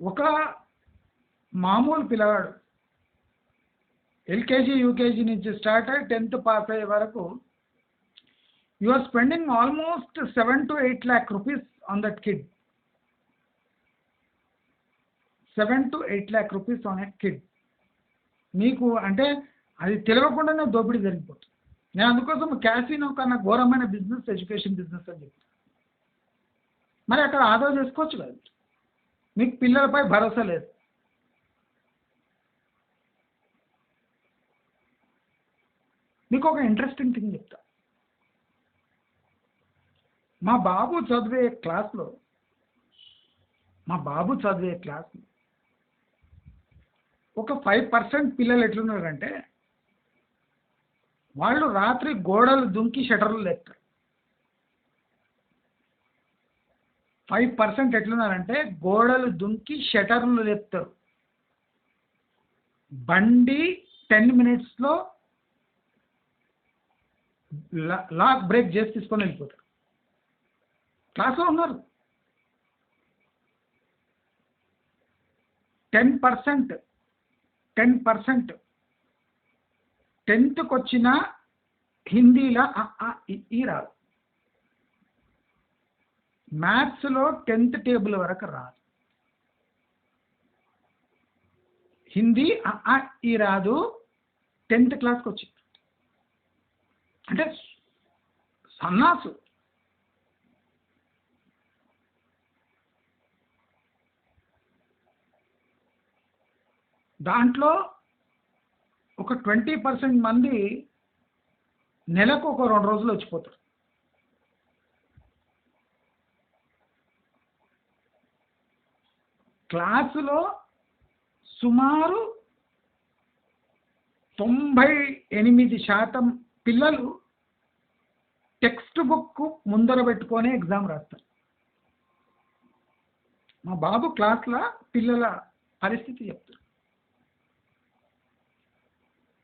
ఒక మామూలు పిల్లవాడు ఎల్కేజీ యూకేజీ నుంచి స్టార్ట్ అయ్యి 10th పాస్ అయ్యే వరకు you are spending almost 7 to 8 lakh rupees on that kid. 7 to 8 lakh rupees on a kid. మీకు అంటే అది తెలియకుండానే దోపిడీ జరిగిపోతుంది. నేను అందుకోసం క్యాసినో కన్నా ఘోరమైన బిజినెస్ ఎడ్యుకేషన్ బిజినెస్ అని చెప్తాను. మరి అక్కడ ఆదా చేసుకోవచ్చు కదా. మీకు పిల్లలపై భరోసా లేదు. మీకు ఒక ఇంట్రెస్టింగ్ థింగ్ చెప్తా. మా బాబు చదివే క్లాస్లో ఒక 5% పిల్లలు ఎట్లున్నారంటే వాళ్ళు రాత్రి గోడలు దుంకి షటర్లు లేపుతారు. 5% ఎట్లున్నారంటే గోడలు దుంకి షటర్లు లేపుతారు. బండి 10 minutesలో లాక్ బ్రేక్ చేసి తీసుకొని వెళ్ళిపోతారు. క్లాస్లో ఉన్నారు. 10% 10th వచ్చిన హిందీలో ఈ రాదు. మ్యాథ్స్లో 10th టేబుల్ వరకు రాదు. హిందీ ఈ రాదు. 10th క్లాస్కి వచ్చింది అంటే సన్నాసు. దాంట్లో ఒక 20% మంది నెలకు ఒక 2 రోజులు వచ్చిపోతారు. క్లాసులో సుమారు 98% పిల్లలు టెక్స్ట్ బుక్ ముందర పెట్టుకొని ఎగ్జామ్ రాస్తారు. మా బాబు క్లాస్లో పిల్లల పరిస్థితి చెప్తారు.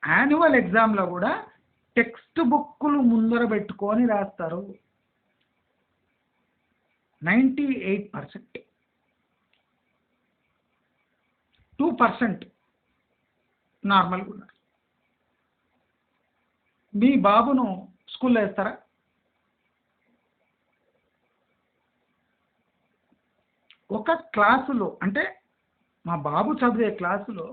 యాన్యువల్ ఎగ్జామ్లో కూడా టెక్స్ట్ బుక్కులు ముందర పెట్టుకొని రాస్తారు. 98%. 2% నార్మల్గా ఉన్నారు. మీ బాబును స్కూల్లో వేస్తారా? ఒక క్లాసులో అంటే మా బాబు చదివే క్లాసులో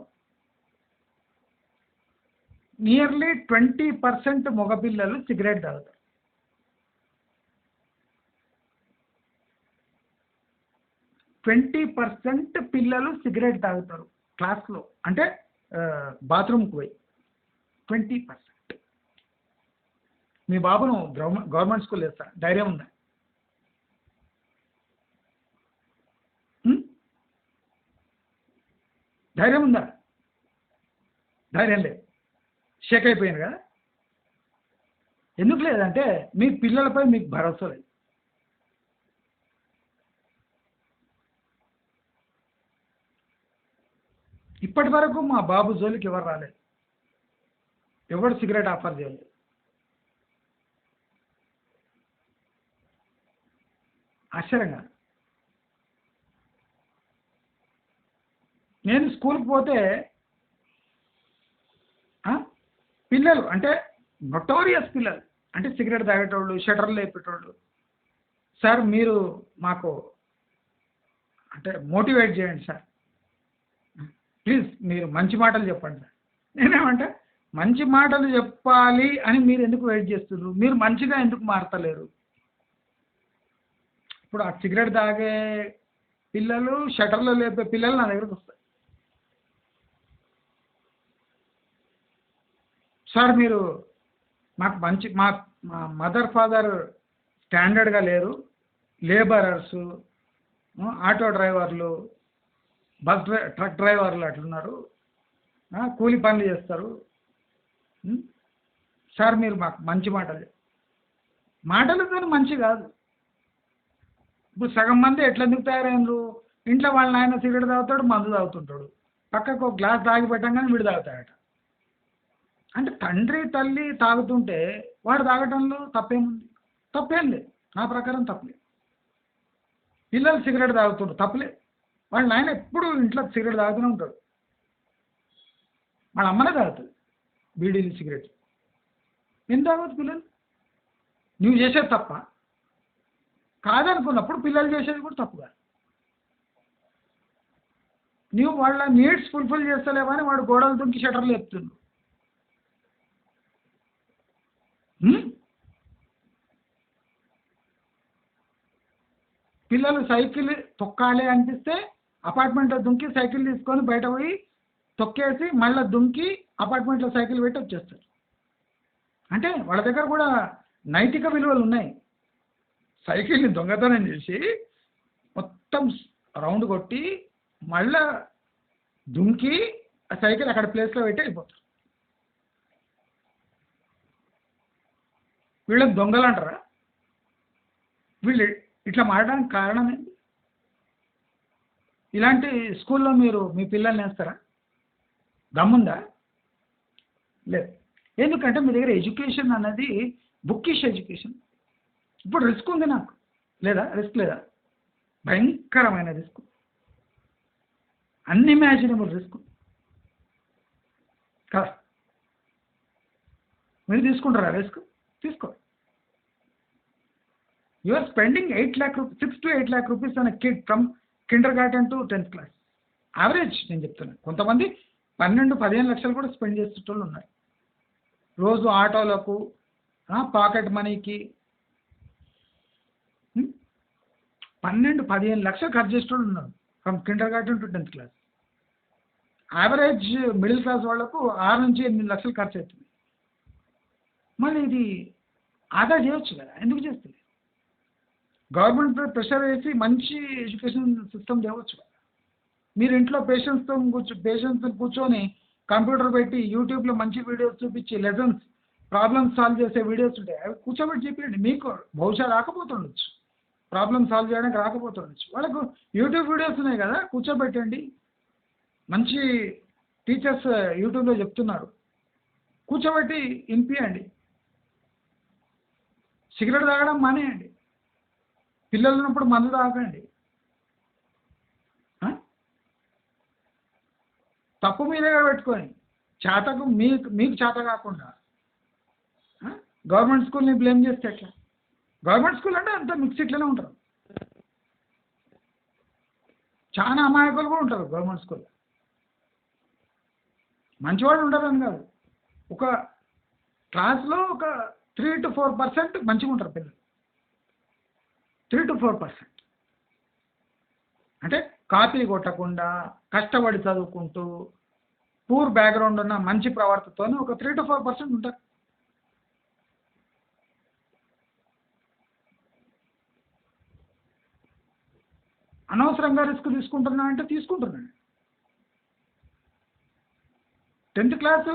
నియర్లీ 20% మగపిల్లలు సిగరెట్ తాగుతారు. 20% పిల్లలు సిగరెట్ తాగుతారు క్లాస్లో, అంటే బాత్రూమ్కి పోయి. 20%. మీ బాబును గవర్నమెంట్ స్కూల్ వేస్తా, ధైర్యం ఉందా? ఉం? ధైర్యం ఉందా? ధైర్యం లేదు, షేక్ అయిపోయాను కదా. ఎందుకు లేదంటే మీ పిల్లలపై మీకు భరోసా లేదు. ఇప్పటి వరకు మా బాబు జోలికి ఎవరు రాలేదు, ఎవరు సిగరెట్ ఆఫర్ చేయలేదు. ఆశ్చర్యంగా. నేను స్కూల్కి పోతే ఆ, పిల్లలు అంటే నొటోరియస్ పిల్లలు, అంటే సిగరెట్ తాగేటోళ్ళు, షటర్లు లేపేటోళ్ళు, సార్ మీరు మాకు అంటే మోటివేట్ చేయండి సార్, ప్లీజ్ మీరు మంచి మాటలు చెప్పండి సార్. నేనేమంటే మంచి మాటలు చెప్పాలి అని మీరు ఎందుకు వెయిట్ చేస్తున్నారు? మీరు మంచిగా ఎందుకు మారతలేరు? ఇప్పుడు ఆ సిగరెట్ తాగే పిల్లలు, షటర్లో లేపే పిల్లలు నా దగ్గరకు వస్తారు. సార్ మీరు మాకు మంచి మా మదర్ ఫాదర్ స్టాండర్డ్గా లేరు, లేబరర్సు, ఆటో డ్రైవర్లు, ట్రక్ డ్రైవర్లు అట్లున్నారు, కూలి పనులు చేస్తారు. ఉం? సార్ మీరు మాకు మంచి మాటలు, మాటలతో మంచి కాదు. ఇప్పుడు సగం మంది ఎట్లా ఎందుకు తయారైనరు? ఇంట్లో వాళ్ళ నాయన సిగరెట్ తాగుతాడు, మందు తాగుతుంటాడు, పక్కకు ఒక గ్లాస్ తాగి పెట్టంగానే వీడు తాగుతాడట. అంటే తండ్రి తల్లి తాగుతుంటే వాడు తాగటంలో తప్పేముంది? తప్పేం లేదు, నా ప్రకారం తప్పలేదు. పిల్లలు సిగరెట్ తాగుతుంటారు, తప్పలేదు. వాళ్ళ నాయన ఎప్పుడు ఇంట్లో సిగరెట్ తాగుతూనే ఉంటాడు, వాళ్ళ అమ్మనే తాగుతుంది బీడీలు సిగరెట్. ఎందుకు తాగదు పిల్లలు? నువ్వు చేసేది తప్ప కాదనుకున్నప్పుడు పిల్లలు చేసేది కూడా తప్పుగా. నువ్వు వాళ్ళ నీడ్స్ ఫుల్ఫిల్ చేస్తలేవని వాడు గోడలు దుంకి షటర్లు చెప్తున్నాడు. పిల్లలు సైకిల్ తొక్కాలి అనిపిస్తే అపార్ట్మెంట్లో దుంకి సైకిల్ తీసుకొని బయట పోయి తొక్కేసి మళ్ళీ దుంకి అపార్ట్మెంట్లో సైకిల్ పెట్టి వచ్చేస్తారు. అంటే వాళ్ళ దగ్గర కూడా నైతిక విలువలు ఉన్నాయి. సైకిల్ని దొంగతనం చేసి మొత్తం రౌండ్ కొట్టి మళ్ళా దుంకి ఆ సైకిల్ అక్కడ ప్లేస్లో పెట్టి వెళ్ళిపోతారు. వీళ్ళని దొంగలు అంటారా? వీళ్ళు ఇట్లా మారడానికి కారణం ఏంటి? ఇలాంటి స్కూల్లో మీరు మీ పిల్లల్ని వేస్తారా? దమ్ముందా? లేదు. ఎందుకంటే మీ దగ్గర ఎడ్యుకేషన్ అన్నది బుక్కిష్ ఎడ్యుకేషన్. ఇప్పుడు రిస్క్ ఉంది నాకు, లేదా? రిస్క్ లేదా? భయంకరమైన రిస్క్, అన్ఇమాజినబుల్ రిస్క్ కదా. మీరు తీసుకుంటారా రిస్క్? తీసుకో. You are spending 8 lakh rupees, 6 to 8 lakh rupees on a kid from kindergarten to 10th class. Average నేను చెప్తున్నాను. కొంతమంది 12-15 లక్షలు కూడా స్పెండ్ చేసేటోళ్ళు ఉన్నారు రోజు ఆటోలకు, పాకెట్ మనీకి. 12-15 లక్షలు ఖర్చు చేసేటోళ్ళు ఉన్నారు from kindergarten to 10th class. Average middle class వాళ్లకు 6-8 లక్షలు ఖర్చు అవుతుంది. మళ్ళీ ఇది ఆదా చేయొచ్చు కదా, ఎందుకు చేస్తుంది? గవర్నమెంట్ ప్రెషర్ వేసి మంచి ఎడ్యుకేషన్ సిస్టమ్ తేవచ్చు. మీరు ఇంట్లో పేషెంట్స్తో కూర్చొని కంప్యూటర్ పెట్టి యూట్యూబ్లో మంచి వీడియోస్ చూపించి లెసన్స్, ప్రాబ్లమ్స్ సాల్వ్ చేసే వీడియోస్ ఉంటాయి, అవి కూర్చోబెట్టి చెప్పండి. మీకు బహుశా రాకపోతుండొచ్చు, ప్రాబ్లమ్ సాల్వ్ చేయడానికి రాకపోతుండొచ్చు, వాళ్ళకు యూట్యూబ్ వీడియోస్ ఉన్నాయి కదా, కూర్చోబెట్టండి. మంచి టీచర్స్ యూట్యూబ్లో చెప్తున్నారు, కూర్చోబెట్టి వినిపియండి. సిగరెట్ తాగడం మానేయండి, పిల్లలు ఉన్నప్పుడు మందు తాగండి. తప్పు మీదే పెట్టుకొని చేతకు మీకు చేత కాకుండా గవర్నమెంట్ స్కూల్ని బ్లేమ్ చేస్తే ఎట్లా? గవర్నమెంట్ స్కూల్ అంటే అంత మిక్స్ ఇట్లనే ఉంటారు, చాలా అమాయకులు కూడా ఉంటారు గవర్నమెంట్ స్కూల్లో. మంచివాళ్ళు ఉంటారని కాదు, ఒక క్లాస్లో ఒక 3 to 4% మంచిగా ఉంటారు పిల్లలు, 3 to 4%. అంటే కాపీ కొట్టకుండా కష్టపడి చదువుకుంటూ పూర్ బ్యాక్గ్రౌండ్ ఉన్న మంచి ప్రవర్తనతో ఒక 3 to 4% ఉంటారు. అనవసరంగా రిస్క్ తీసుకుంటున్నా అంటే తీసుకుంటున్నాను. 10th class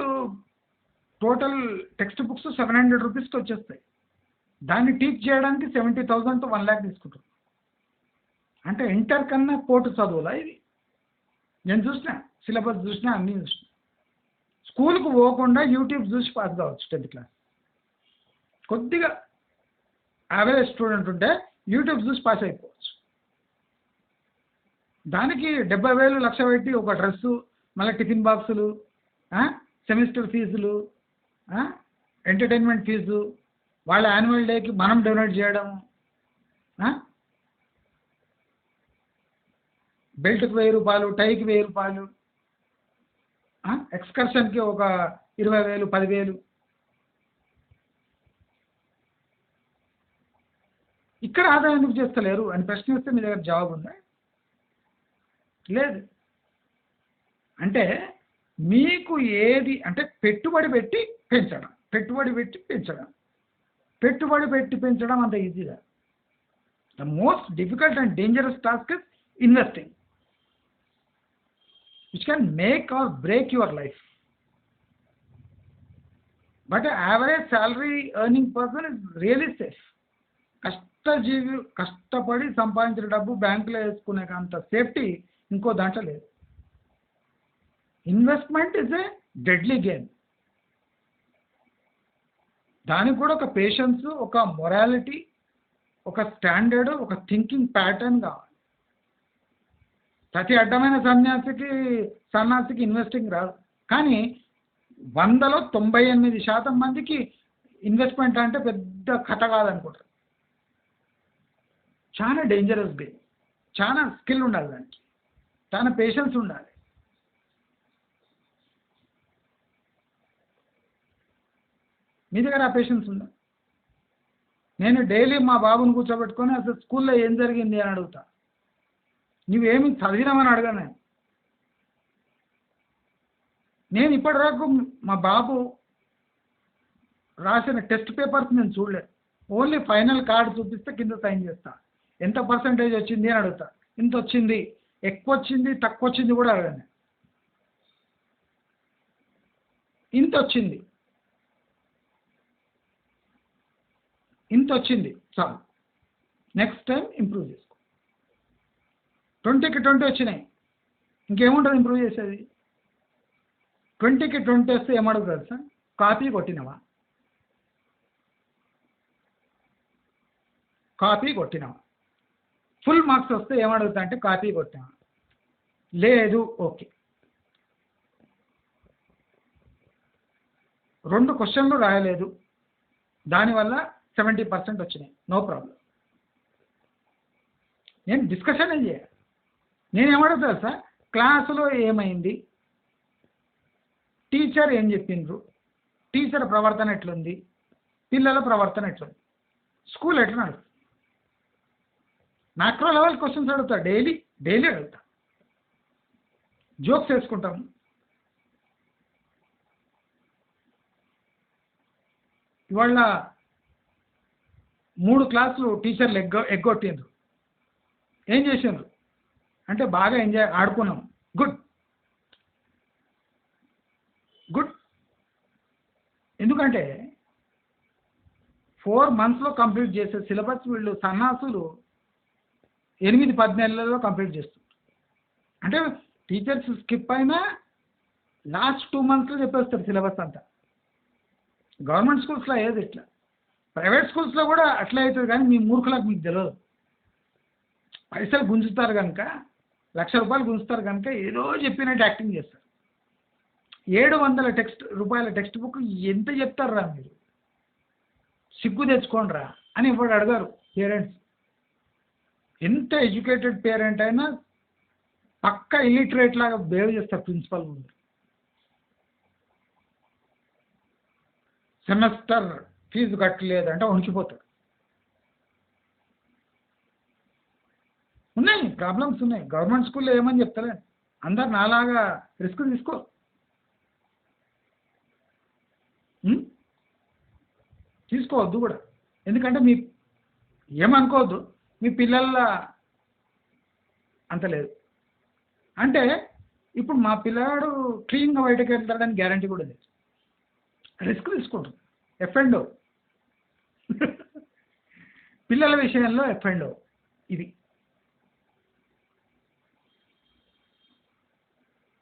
total text books 700 రూపీస్కి వచ్చేస్తాయి. దాన్ని టీచ్ చేయడానికి 70,000 to 1 lakh తీసుకుంటారు. అంటే ఇంటర్ కన్నా కోర్టు చదువులా ఇది? నేను చూసిన సిలబస్ చూసిన అన్నీ చూసిన. స్కూల్కి పోకుండా యూట్యూబ్ చూసి పాస్ కావచ్చు 10th క్లాస్. కొద్దిగా యావరేజ్ స్టూడెంట్ ఉంటే యూట్యూబ్ చూసి పాస్ అయిపోవచ్చు. దానికి 70,000 లక్ష పెట్టి ఒక డ్రెస్సు, మళ్ళీ టిఫిన్ బాక్సులు, సెమిస్టర్ ఫీజులు, ఎంటర్టైన్మెంట్ ఫీజు, వాళ్ళ యాన్యువల్ డేకి మనం డొనేట్ చేయడం, బెల్ట్కి 1000 రూపాయలు, టైకి 1000 రూపాయలు, ఎక్స్కర్షన్కి ఒక 20,000 10,000. ఇక్కడ ఆదాయం ఎందుకు చేస్తలేరు అని ప్రశ్న వస్తే మీ దగ్గర జవాబు ఉందా? లేదు. అంటే మీకు ఏది అంటే పెట్టుబడి పెట్టి పెంచడం, పెట్టుబడి పెట్టి పెంచడం, పెట్టుబడి పెట్టి పెంచడం అంత ఈజీగా. The most difficult and dangerous task is investing, which can make or break your life. But an average salary earning person is really safe. కష్టజీవి కష్టపడి సంపాదించిన డబ్బు బ్యాంకులో వేసుకునే అంత సేఫ్టీ ఇంకో దాంట్లో లేదు. Investment is a deadly game. దానికి కూడా ఒక పేషెన్స్, ఒక మొరాలిటీ, ఒక స్టాండర్డ్, ఒక థింకింగ్ ప్యాటర్న్ కావాలి. ప్రతి అడ్డమైన సన్యాసికి ఇన్వెస్టింగ్ రాదు. కానీ 100లో 98% మందికి ఇన్వెస్ట్మెంట్ అంటే పెద్ద కథ కాదనుకుంటారు. చాలా డేంజరస్ గేమ్. చాలా స్కిల్ ఉండాలి దానికి, చాలా పేషెన్స్ ఉండాలి. మీ దగ్గర ఆ పేషెన్స్ ఉందా? నేను డైలీ మా బాబుని కూర్చోబెట్టుకొని అసలు స్కూల్లో ఏం జరిగింది అని అడుగుతా. నువ్వేమి చదివినామని అడగను. నేను ఇప్పటివరకు మా బాబు రాసిన టెస్ట్ పేపర్స్ నేను చూడలేదు. ఓన్లీ ఫైనల్ కార్డు చూపిస్తే కింద సైన్ చేస్తా. ఎంత పర్సంటేజ్ వచ్చింది అని అడుగుతా. ఇంత వచ్చింది, ఎక్కువ వచ్చింది, తక్కువ వచ్చింది కూడా అడగను. ఇంత వచ్చింది, ఇంత వచ్చింది చాలు, నెక్స్ట్ టైం ఇంప్రూవ్ చేసుకో. 20కి 20 వచ్చినాయి, ఇంకేముంటుంది ఇంప్రూవ్ చేసేది? 20కి 20 వస్తే ఏమడుగుతుంది సార్? కాపీ కొట్టినవా? కాపీ కొట్టినవా? ఫుల్ మార్క్స్ వస్తే ఏమడుగుతా అంటే కాపీ కొట్టినవా? లేదు. ఓకే, 2 క్వశ్చన్లు రాయలేదు, దానివల్ల 70% వచ్చినాయి, నో ప్రాబ్లం. నేను డిస్కషన్ చేయాలి. నేనేమడుగుతా సార్, క్లాసులో ఏమైంది, టీచర్ ఏం చెప్పిండ్రు, టీచర్ ప్రవర్తన ఎట్లుంది, పిల్లల ప్రవర్తన ఎట్లుంది, స్కూల్ ఎట్లా నడుస్తుంది. మ్యాక్రో లెవెల్ క్వశ్చన్స్ అడుగుతా, డైలీ అడుగుతా. జోక్స్ వేసుకుంటాం. ఇవాళ 3 క్లాసులు టీచర్లు ఎగ్గొట్టిండ్రు. ఏం చేసిండ్రు అంటే బాగా ఎంజాయ్ ఆడుకున్నాం. గుడ్. ఎందుకంటే 4 monthsలో కంప్లీట్ చేసే సిలబస్ వీళ్ళు సన్నాసులు 8-10 నెలల్లో కంప్లీట్ చేస్తారు. అంటే టీచర్స్ స్కిప్ అయినా లాస్ట్ 2 monthsలో చెప్పేస్తారు సిలబస్ అంతా. గవర్నమెంట్ స్కూల్స్లో అయ్యేది ఇట్లా, ప్రైవేట్ స్కూల్స్లో కూడా అట్లా అవుతుంది. కానీ మీ మూర్ఖులకు మీకు తెలియదు. పైసలు గుంజుతారు కనుక, ₹1,00,000 గుంజుతారు కనుక ఏదో చెప్పినట్టు యాక్టింగ్ చేస్తారు. 700 రూపాయల టెక్స్ట్ బుక్ ఎంత చెప్తారా మీరు? సిగ్గు తెచ్చుకోండి రా అని ఇప్పుడు అడగారు పేరెంట్స్. ఎంత ఎడ్యుకేటెడ్ పేరెంట్ అయినా పక్క ఇల్లిటరేట్ లాగా బిహేవ్ చేస్తారు ప్రిన్సిపల్ ముందు. సెమిస్టర్ ఫీజు కట్టలేదంటే వణికిపోతాడు. ఉన్నాయి, ప్రాబ్లమ్స్ ఉన్నాయి. గవర్నమెంట్ స్కూల్లో ఏమని చెప్తలే, అందరు నాలాగా రిస్క్ తీసుకో. ఉం? తీసుకోవద్దు కూడా. ఎందుకంటే మీ ఏమనుకోవద్దు, మీ పిల్లల అంత లేదు. అంటే ఇప్పుడు మా పిల్లాడు క్లీన్గా బయటకు వెళ్తాడని గ్యారంటీ కూడా లేదు. రిస్క్ తీసుకుంటాం. ఎఫ్ అండ్ ఓ పిల్లల విషయంలో ఎఫ్ అండ్ ఓ. ఇది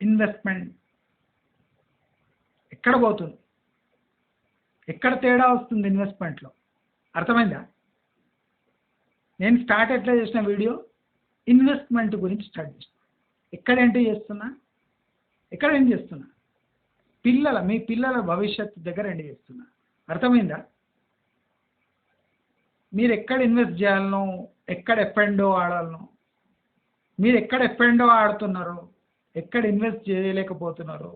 ఇన్వెస్ట్మెంట్ ఎక్కడ పోతుంది, ఎక్కడ తేడా వస్తుంది ఇన్వెస్ట్మెంట్లో, అర్థమైందా? నేను స్టార్ట్ ఎట్లా చేసిన వీడియో, ఇన్వెస్ట్మెంట్ గురించి స్టార్ట్ చేసిన. ఎక్కడ ఎంట్రీ చేస్తున్నా, ఎక్కడ ఎండ్ చేస్తున్నా, మీ పిల్లల భవిష్యత్తు దగ్గర ఎండ్ చేస్తున్నా. అర్థమైందా? మీరు ఎక్కడ ఇన్వెస్ట్ చేయాలనో, ఎక్కడ ఎఫ్ అండ్ ఓ ఆడాలనో, మీరు ఎక్కడ ఎఫ్ అండ్ ఓ ఆడుతున్నారో, ఎక్కడ ఇన్వెస్ట్ చేయలేకపోతున్నారో,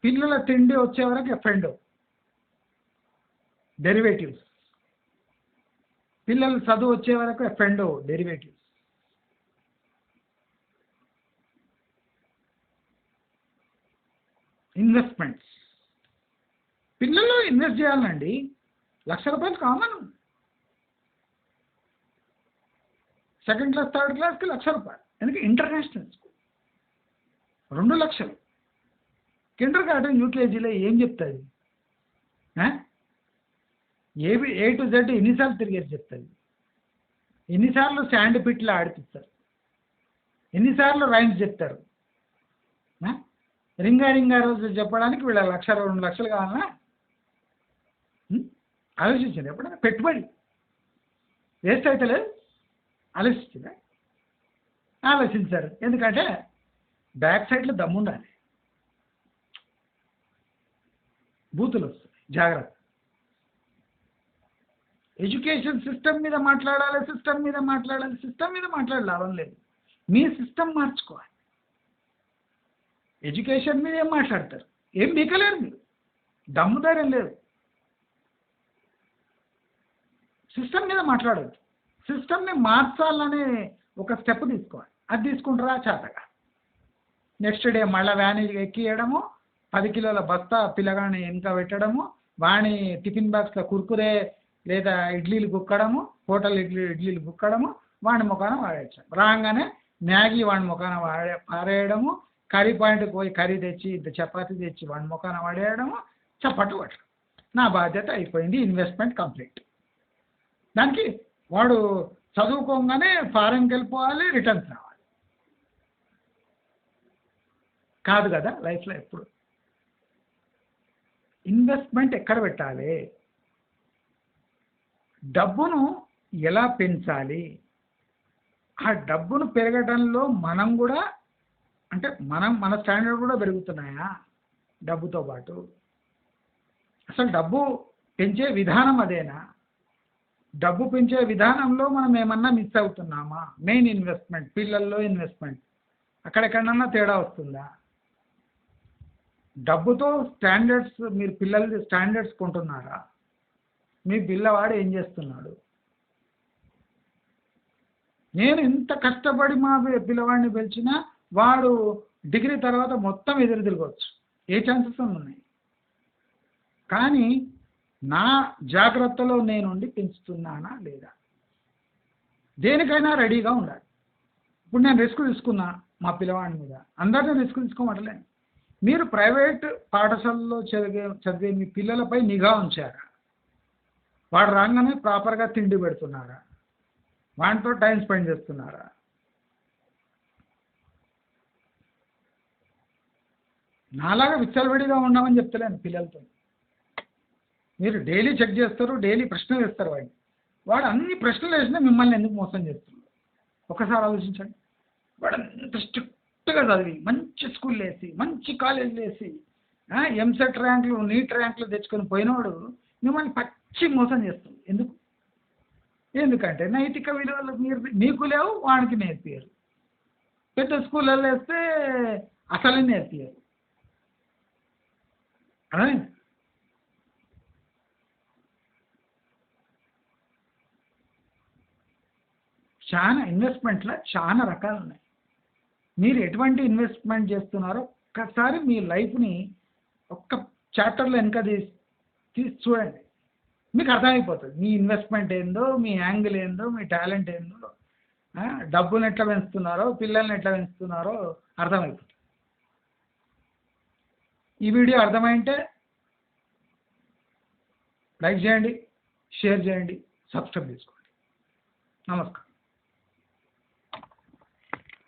పిల్లల తిండి వచ్చే వరకు ఎఫ్ అండ్ ఓ, డెరివేటివ్స్. పిల్లలు చదువు వచ్చే వరకు F and O, derivatives. Investments, పిల్లలు ఇన్వెస్ట్ చేయాలండి. ₹1,00,000 కామన్. సెకండ్ క్లాస్ థర్డ్ క్లాస్కి ₹1,00,000. ఎందుకంటే ఇంటర్నేషనల్ స్కూల్ 2,00,000. కిండర్ గార్డెన్ యూకేజీలో ఏం చెప్తుంది? ఏ టు జెడ్ ఎన్నిసార్లు తిరిగేది చెప్తుంది, ఎన్నిసార్లు శాండ్ పిట్లో ఆడిపిస్తారు, ఎన్నిసార్లు రైమ్స్ చెప్తారు. రింగా రింగా రోజు చెప్పడానికి వీళ్ళ 1,00,000 2,00,000 కావాలన్నా? ఆలోచించండి. ఎప్పుడైనా పెట్టుబడి వేస్ట్ అయితే లేదు, ఆలోచించిందా? ఆలోచించారు. ఎందుకంటే బ్యాక్ సైడ్లో దమ్ముండాలి, బూతులు వస్తాయి, జాగ్రత్త. ఎడ్యుకేషన్ సిస్టమ్ మీద మాట్లాడాలి, సిస్టమ్ మీద మాట్లాడే లాభం లేదు. మీ సిస్టమ్ మార్చుకోవాలి. ఎడ్యుకేషన్ మీద ఏం మాట్లాడతారు? ఏం బీకలేరు మీరు, దమ్ముదారం లేదు. సిస్టమ్ మీద మాట్లాడద్దు. సిస్టమ్ని మార్చాలనే ఒక స్టెప్ తీసుకోవాలి. అది తీసుకుంటారా చేతగా, నెక్స్ట్ డే మళ్ళీ వ్యాన్ ఎక్కియడము, 10 కిలోల బస్తా పిల్లగాని వెనుక పెట్టడము, వాణి టిఫిన్ బాక్స్లో కుర్కురే లేదా ఇడ్లీలు కుక్కడము, హోటల్ ఇడ్లీలు కుక్కడము, వాడి ముఖాన వాడేయచ్చు. రాగానే మ్యాగీ వాడి ముఖాన పారేయడము, కర్రీ పాయింట్కి పోయి కర్రీ తెచ్చి చపాతీ తెచ్చి వాడి ముఖాన వాడేయడము, చప్పట్టు పట్టడం. నా బాధ్యత అయిపోయింది, ఇన్వెస్ట్మెంట్ కంప్లీట్. దానికి వాడు చదువుకోగానే ఫారెన్కి వెళ్ళిపోవాలి, రిటర్న్స్ రావాలి. కాదు కదా లైఫ్లో. ఎప్పుడు ఇన్వెస్ట్మెంట్ ఎక్కడ పెట్టాలి, డబ్బును ఎలా పెంచాలి, ఆ డబ్బును పెరగడంలో మనం కూడా అంటే మన స్టాండర్డ్ కూడా పెరుగుతున్నాయా డబ్బుతో పాటు? అసలు డబ్బు పెంచే విధానం అదేనా? డబ్బు పెంచే విధానంలో మనం ఏమన్నా మిస్ అవుతున్నామా? మెయిన్ ఇన్వెస్ట్మెంట్, పిల్లల్లో ఇన్వెస్ట్మెంట్ అక్కడెక్కడన్నా తేడా వస్తుందా? డబ్బుతో స్టాండర్డ్స్, మీరు పిల్లల స్టాండర్డ్స్ కొంటున్నారా? మీ పిల్లవాడు ఏం చేస్తున్నాడు? నేను ఎంత కష్టపడి మా పిల్లవాడిని పెంచినా వాడు డిగ్రీ తర్వాత మొత్తం ఎదురు తిరగవచ్చు, ఏ ఛాన్సెస్ ఉన్నాయి. కానీ నా జాగ్రత్తలో నేనుండి పెంచుతున్నానా లేదా? దేనికైనా రెడీగా ఉండాలి. ఇప్పుడు నేను రిస్క్ తీసుకున్నా మా పిల్లవాడి మీద, అందరినీ రిస్క్ తీసుకోమటలే. మీరు ప్రైవేట్ పాఠశాలలో చదివే మీ పిల్లలపై నిఘా ఉంచారా? వాడు రాగానే ప్రాపర్గా తిండి పెడుతున్నారా? వాడితో టైం స్పెండ్ చేస్తున్నారా? నాలాగా విచ్చలవిడిగా ఉండమని చెప్తలేను పిల్లలతో. మీరు డైలీ చెక్ చేస్తారు, డైలీ ప్రశ్నలు వేస్తారు. వాడు అన్ని ప్రశ్నలు వేసినా మిమ్మల్ని ఎందుకు మోసం చేస్తున్నాడు ఒకసారి ఆలోచించండి. వాడు అంత స్ట్రిక్ట్గా చదివి మంచి స్కూల్ వేసి మంచి కాలేజీలు వేసి ఎంసెట్ ర్యాంకులు నీట్ ర్యాంకులు తెచ్చుకొని పోయినవాడు మిమ్మల్ని పచ్చి మోసం చేస్తుంది. ఎందుకంటే నైతిక విలువలు మీకు లేవు, వాడికి నేర్పియరు. పెద్ద స్కూళ్ళల్లో వేస్తే అసలే నేర్పియరు. అదే చాలా ఇన్వెస్ట్మెంట్లో చాలా రకాలు ఉన్నాయి. మీరు ఎటువంటి ఇన్వెస్ట్మెంట్ చేస్తున్నారో ఒక్కసారి మీ లైఫ్ని ఒక్క చాప్టర్లో వెనక తీసి తీసి చూడండి. మీకు అర్థమైపోతుంది మీ ఇన్వెస్ట్మెంట్ ఏందో, మీ యాంగిల్ ఏందో, మీ టాలెంట్ ఏందో, డబ్బులను ఎట్లా పెంచుతున్నారో, పిల్లల్ని ఎట్లా పెంచుతున్నారో అర్థమైపోతుంది. ఈ వీడియో అర్థమైంటే లైక్ చేయండి, షేర్ చేయండి, సబ్స్క్రైబ్ చేసుకోండి. నమస్కారం.